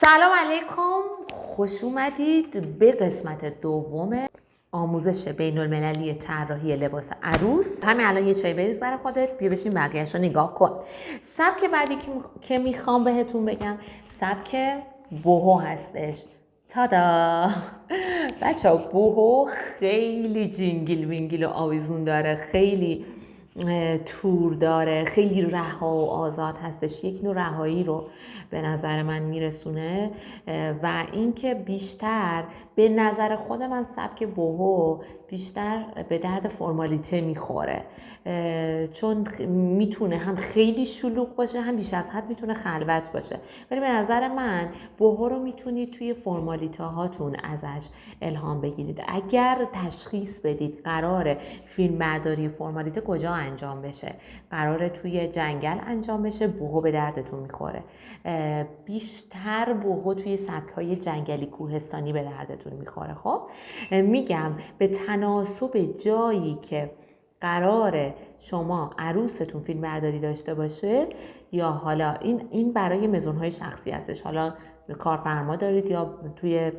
سلام علیکم، خوش اومدید به قسمت دوم آموزش بین المللی طراحی لباس عروس. همین الان یه چای بریز برای خودت، بیا بشین بقیه‌اش رو نگاه کن. سبک بعدی که میخوام بهتون بگم سبک بوهو هستش. تادا بچه ها، بوهو خیلی جینگیل وینگیل و آویزون داره، خیلی تور داره، خیلی رها و آزاد هستش. یک نوع رهایی رو به نظر من میرسونه و اینکه بیشتر به نظر خود من سبک بوهو بیشتر به درد فرمالیته میخوره، چون میتونه هم خیلی شلوغ باشه، هم بیش از حد میتونه خلوت باشه. ولی به نظر من بوهو رو میتونید توی فرمالیته هاتون ازش الهام بگیرید. اگر تشخیص بدید قراره فیلم برداری فرمالیته کجا انجام بشه، قراره توی جنگل انجام بشه، بوهو به دردتون میخوره. بیشتر بوهو توی سبک‌های جنگلی کوهستانی به دردتون میخوره. خب میگم به تناسب جایی که قراره شما عروستون فیلم برداری داشته باشه، یا حالا این برای مزونهای شخصی هستش، حالا کارفرما دارید یا توی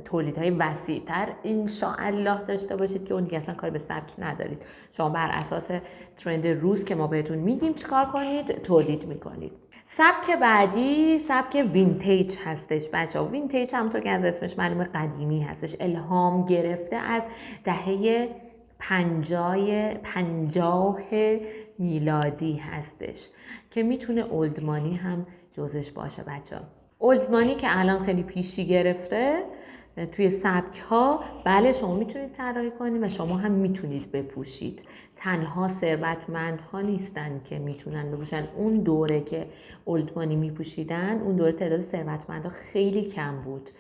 تولیدهای وسیع‌تر انشاءالله داشته باشید که اون دیگه اصلا کار به سبک ندارید، شما بر اساس ترند روز که ما بهتون میگیم چیکار کنید تولید میکنید. سبک بعدی سبک وینتیج هستش بچه ها. وینتیج همونطور که از اسمش معلومه قدیمی هستش، الهام گرفته از دهه 50 میلادی هستش که میتونه اولدمانی هم جزش باشه بچه ها. اولدمانی که الان خیلی پیشی گرفته توی سبک ها، بله شما میتونید طراحی کنید و شما هم میتونید بپوشید. تنها ثروتمندها نیستن که میتونن بپوشن. اون دوره که اولدمانی میپوشیدن، اون دوره تعداد ثروتمندها خیلی کم بود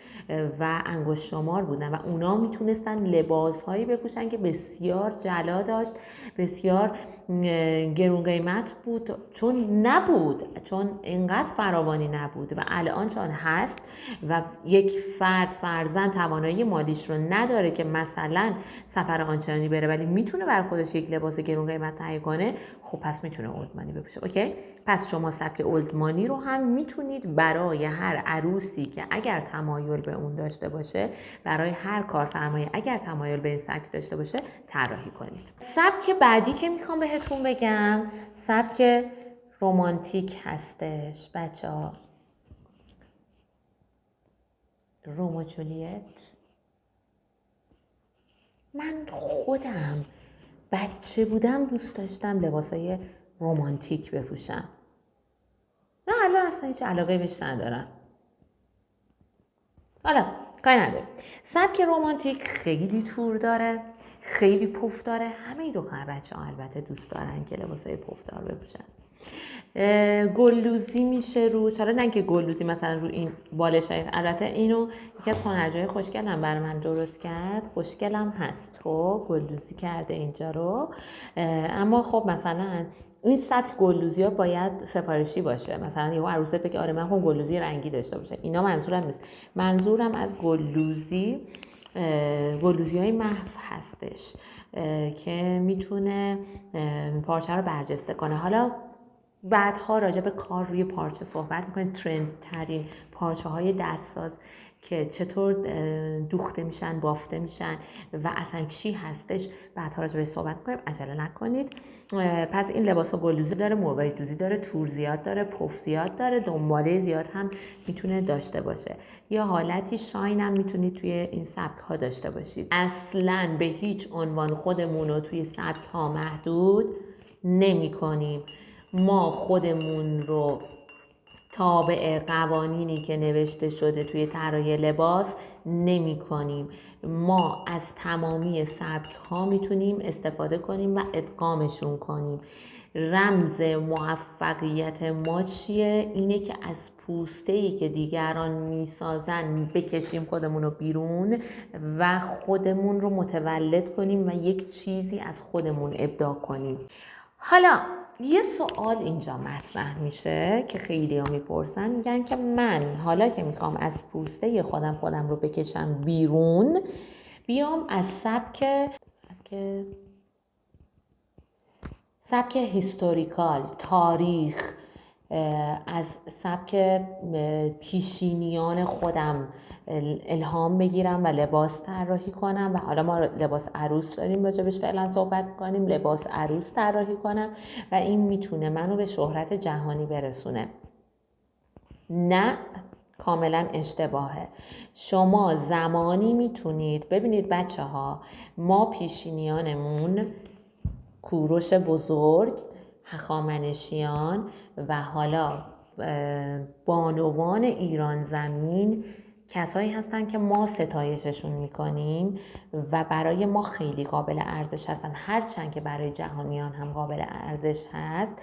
و انگشت شمار بودن و اونا میتونستن لباسهایی بپوشن که بسیار جلا داشت، بسیار گرون قیمت بود، چون اینقدر فراوانی نبود. و الان چون هست و یک فرزند توانایی مالیش رو نداره که مثلا سفر آنچنانی بره ولی میتونه بر خودش یک لباس گرون قیمت تهیه کنه، خب پس میتونه اولدمانی بپوشه. اوکی، پس شما سبک اولدمانی رو هم میتونید برای هر عروسی که اگر تمایل به اون داشته باشه، برای هر کارفرمایی اگر تمایل به این سبک داشته باشه طراحی کنید. سبک بعدی که میخوام بهتون بگم سبک رمانتیک هستش بچه ها. رومو جولیت. من خودم بچه بودم دوست داشتم لباسای رمانتیک بپوشم. نه الان اصلا هیچ علاقه بهش ندارم. حالا کاری نداره. سبک رمانتیک خیلی تور داره، خیلی پف داره. همه دختر بچه ها البته دوست دارن که لباسای پفدار بپوشن. گلدوزی میشه روش، حالا نه که گلدوزی مثلا رو این بالش های، البته اینو یکی از هنرجوهای خوشگلم برای من درست کرد، خوشگلم هست. خب گلدوزی کرده اینجا رو، اما خب مثلا این سبک گلدوزی ها باید سفارشی باشه. مثلا یه عروسه بگه آره من خب گلدوزی رنگی داشته باشه. اینا منظورم نیست. منظورم از گلدوزی های محو هستش که میتونه پارچه رو برجسته کنه. حالا بعدها راجع به کار روی پارچه صحبت میکنیم، ترند ترین پارچه های دستساز که چطور دوخته میشن، بافته میشن و اصلا چی هستش، بعدها راجع بهش صحبت میکنیم، عجله نکنید. پس این لباس ها گلدوزی داره، مروارید دوزی داره، تور زیاد داره، پف زیاد داره، دنباله زیاد هم میتونه داشته باشه. یا حالتی شاین هم میتونید توی این سبک ها داشته باشید. اصلا به هیچ عنوان خودمون رو توی سبک ها محدود نمی کنیم. ما خودمون رو تابع قوانینی که نوشته شده توی طراحی لباس نمی کنیم. ما از تمامی سبک ها میتونیم استفاده کنیم و ادغامشون کنیم. رمز موفقیت ما چیه؟ اینه که از پوسته‌ای که دیگران میسازن بکشیم خودمون رو بیرون و خودمون رو متولد کنیم و یک چیزی از خودمون ابداع کنیم. حالا یه سوال اینجا مطرح میشه که خیلی ها میپرسن، میگن که من حالا که میخوام از پوسته خودم رو بکشم بیرون، بیام از سبک هیستوریکال، تاریخ، از سبک پیشینیان خودم الهام بگیرم و لباس طراحی کنم و حالا ما لباس عروس داریم راجبش فعلا صحبت کنیم، لباس عروس طراحی کنم و این میتونه منو به شهرت جهانی برسونه. نه، کاملا اشتباهه. شما زمانی میتونید ببینید بچه ها، ما پیشینیانمون کوروش بزرگ، هخامنشیان و حالا بانوان ایران زمین کسایی هستن که ما ستایششون میکنیم و برای ما خیلی قابل ارزش هستن، هرچند که برای جهانیان هم قابل ارزش هست،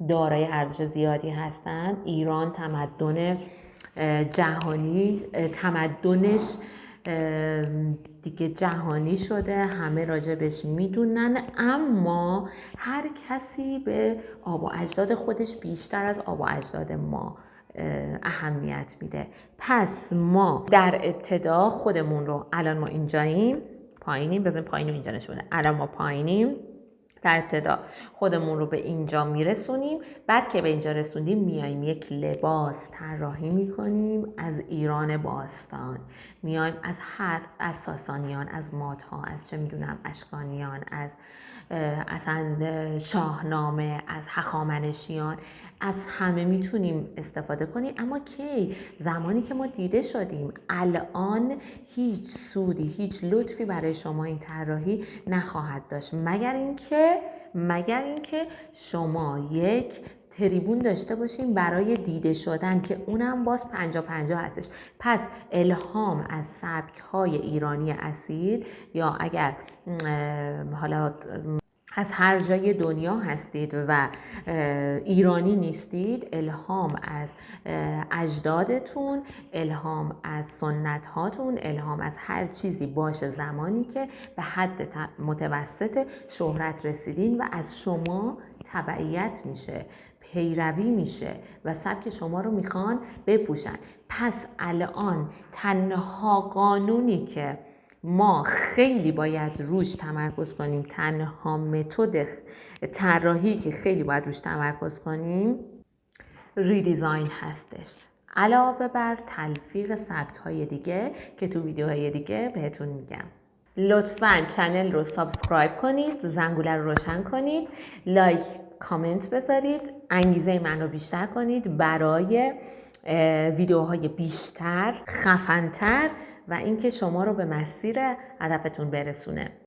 دارای ارزش زیادی هستن. ایران تمدن جهانی، تمدنش دیگه جهانی شده، همه راجبش میدونن، اما هر کسی به آب و اجداد خودش بیشتر از آب و اجداد ما اهمیت میده. پس ما در ابتدا خودمون رو، الان ما اینجاییم، پایینیم، بزنیم پایین رو اینجا نشونه، الان ما پایینیم، در ابتدا خودمون رو به اینجا میرسونیم، بعد که به اینجا رسوندیم میایم یک لباس طراحی میکنیم از ایران باستان، میایم از ساسانیان، از مادها، از چه میدونم اشکانیان، از اصلا شاهنامه، از هخامنشیان، از همه میتونیم استفاده کنیم. اما کی؟ زمانی که ما دیده شدیم. الان هیچ سودی، هیچ لطفی برای شما این طراحی نخواهد داشت، مگر اینکه شما یک تریبون داشته باشیم برای دیده شدن که اونم باز 50-50 هستش. پس الهام از سبک‌های ایرانی اصیل، یا اگر حالا از هر جای دنیا هستید و ایرانی نیستید، الهام از اجدادتون، الهام از سنت هاتون، الهام از هر چیزی باشه زمانی که به حد متوسط شهرت رسیدین و از شما تبعیت میشه، پیروی میشه و سبک شما رو میخوان بپوشن. پس الان تنها قانونی که ما خیلی باید روش تمرکز کنیم، تنها متد طراحی که خیلی باید روش تمرکز کنیم، ریدیزاین هستش، علاوه بر تلفیق سبک‌های دیگه که تو ویدیوهای دیگه بهتون میگم. لطفاً چنل رو سابسکرایب کنید، زنگوله رو روشن کنید، لایک، کامنت بذارید، انگیزه من رو بیشتر کنید برای ویدیوهای بیشتر، خفن‌تر و اینکه شما رو به مسیر هدفتون برسونه.